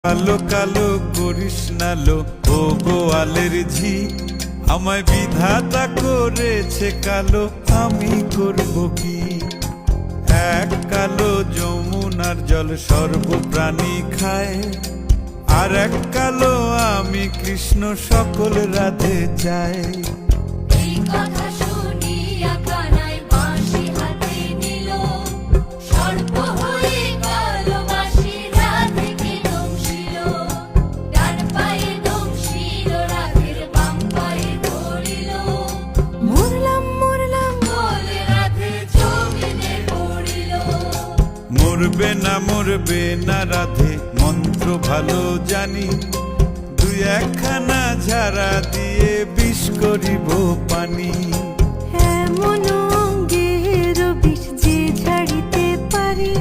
কালো কালো করিস না লো ও গোয়ালের ঝি, আমায় বিধাতা করেছে কালো, আমি করব কি? এক কালো যমুনার জল সর্বপ্রাণী খায়, আর এক কালো আমি কৃষ্ণ সকল রাধে চাই। এই কথা শুনিয়া কানাই বাঁশি হাতে নিল, সর্প হয়ে কালো বাঁশি রাধেকে দংশিল। ডান পায়ে দংশিল, রাধের বাম পায়ে ধরিল। মরলাম মরলাম বলে রাধে জমিনে পড়িল। মরবে না রাধে মন্ত্র ভালো জানি, দুই একখানা ঝাড়া দিয়ে বিষ করিব পানি। এমন অঙ্গের বিষ যে ঝাড়িতে পারে,